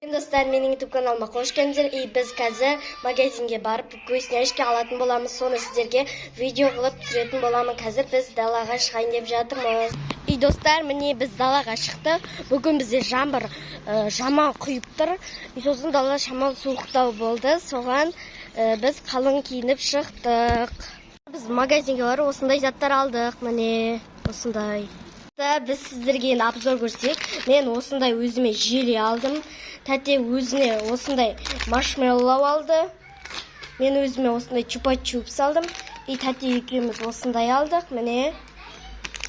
Достар, менің YouTube каналыма қош келдіңіздер. Біз қазір магазинге барып вкусняшки алатын боламыз. Соны сіздерге видео қылып түсіретін боламын. Қазір біз далаға шығайын деп жатырмыз. Достар, міне біз далаға шықтық. Бүгін бізде жаңбыр жаман құйып тұр. Сосын далада шамал суықтау болды. Соған біз қалың киініп шықтық. Біз магазинге барып осындай заттар алдық. Міне осындай. Біз сіздерге обзор көрсек, мен осындай өзіме желе алдым. Тәте өзіне осындай маршмеллоу алды. Мен өзіме осындай чупа-чупс алдым. Тәте екеуміз осындай алдық. Міне.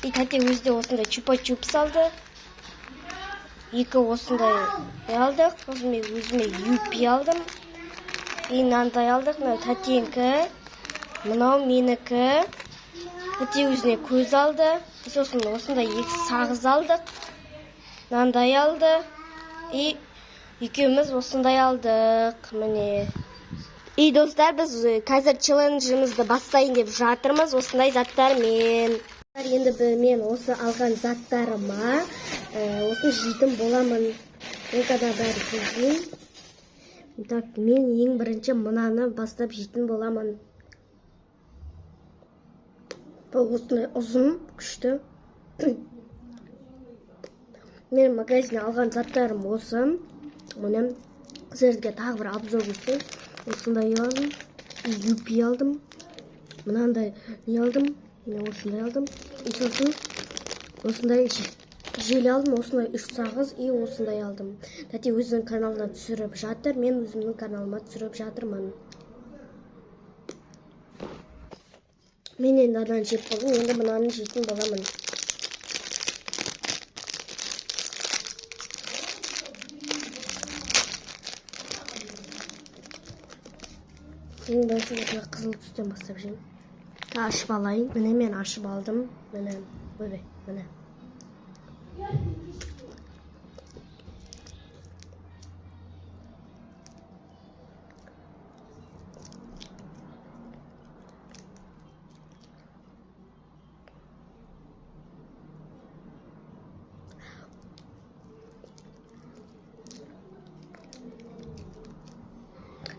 Тәте өзде осындай чупа-чупс алды. Екі осындай алдық. Өзіме юпи алдым. Мынандай алдық. Тәтенкі. Мынау менікі. Тәте өзіне көз алды. Сосын осындай екі сағыз алдық. Мынандай алды. Екеуміз осындай алдық. Міне. Достар, біз қазір челленджімізді бастайын деп жатырмыз. Осындай заттармен. Енді мен осы алған заттарыма осын жейтін боламын. Онқада бәрі көзін. Мен ең бірінші мынаны бастап жейтін боламын. Бұл осындай ұзын, күшті. Мен магазинде алған заттарым осы. Мұны сіздерге тағы бір обзор көрсем. Осындай алдым. Юпи алдым. Мынандай не алдым. Мен осындай алдым. Сосын осындай желе алдым. Осындай 3 сағыз осындай алдым. Тәте өзінің каналына түсіріп жатыр. Мен өзімнің каналыма түсіріп жатырмын. Мен енді адан жеп болдым, енді мынаны жейтін боламын. Ең бірінші қызыл түстен бастап жеймін. Ашып алайын. Міне мен ашып алдым. Міне, ойбай, міне.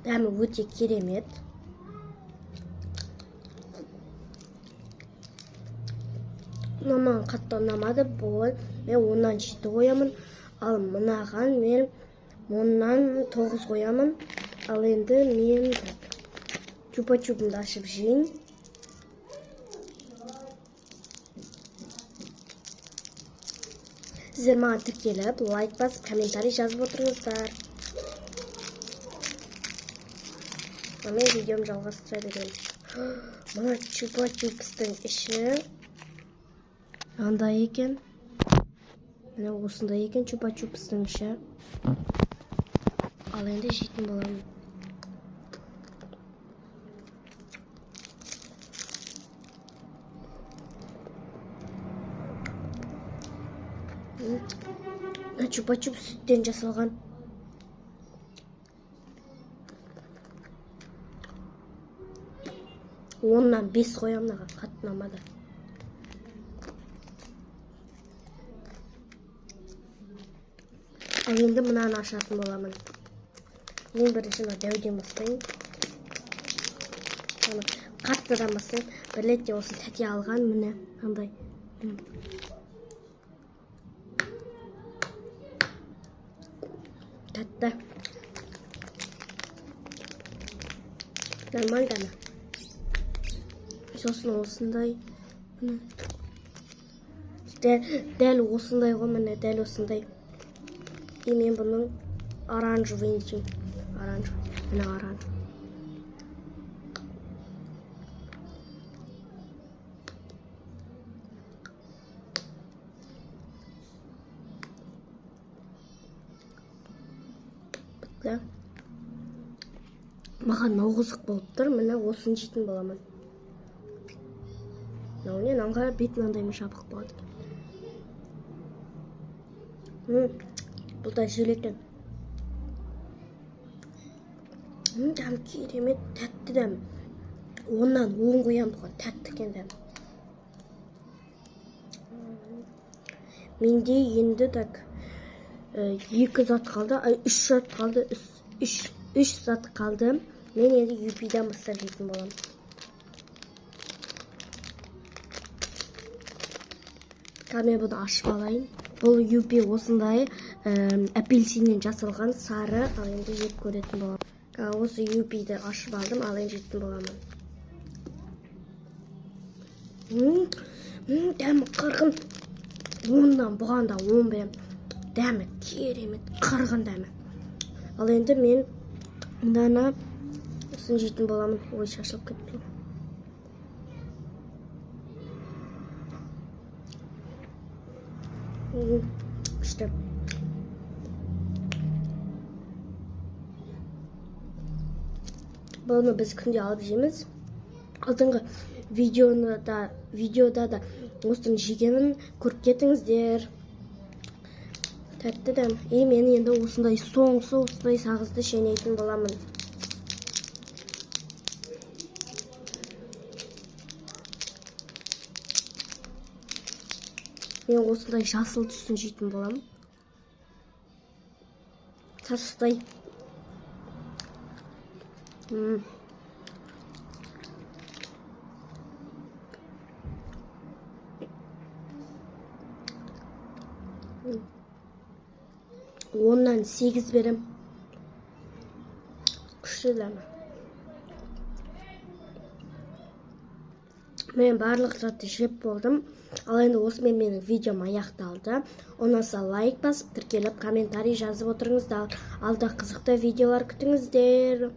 Дәмі өте керемет. Маған қатты ұнамады бұл. Мен 10-нан 7 қоямын. Ал мынаған мен 10-нан 9 қоямын. Ал енді мен чупа-чупымды ашып жейін. Сіздер маған тіркеліп, лайк басып, комментарий жазып отырыңыздар. Мен видеом жалғастыра беремін. Мына чупа-чупстың іші мынандай екен. Міне осындай екен чупа-чупстың іші. Ал енді жейтін боламын. Чупа-чупс сүттен жасалған. Оннан 5 қоямын, қатты ұнамады. Ал енді мынаны ашатын боламын. Ең бірінші дәуден бастайын. Қаттыдан бастайын. Бір ретте осы тәте алған, міне қандай. Тәтті. Нормально ма? Сосын осындай. Дәл осындай ғой, міне дәл осындай. Мен бұның оранжевый жеймін. Оранжевый. Міне оранжевый. Бітті. Маған мынау қызық болып тұр. Міне осын жейтін боламын. Мынауне нанға бет мынандаймен жабық болады. Бұл да желе екен. Дәм керемет, тәтті дәм. 10-нан 10 қоямын, бұған тәтті екен дәм. Менде енді так 2 зат қалды, 3 зат қалды, 3 зат қалды. Мен енді UP-дан бастап жейтін боламын. Мен бұны ашып алайын. Бұл UP осындай апельсиннен жасалған сары, ал енді жеп көретін боламын. Осы UP-ді ашып алдым, ал енді жейтін боламын. Дәмі қырғын. 10-дан бұғанда 10 берем. Дәмі керемет, қырғын дәмі. Ал енді мен мынаны осын жейтін боламын. Ой, шашылып кетпейін. İşte. Bunu biz күнде алып жейміз. Алдыңғы видеода да осыны жегенін көріп кетіңіздер. Тәтті дәм. Мен енді осындай соңсы, осындай сағызды шайнайтын боламын. Мен осындай жасыл түстің жейтін боламын. Тастай. Ondan 8 берем. Күшті дәмі. Мен барлық затты жеп болдым. Ал енді осымен менің видеом аяқталды. Ұнаса лайк басып, тіркеліп, комментарий жазып отырыңыздар. Алда қызықты видеолар күтіңіздер.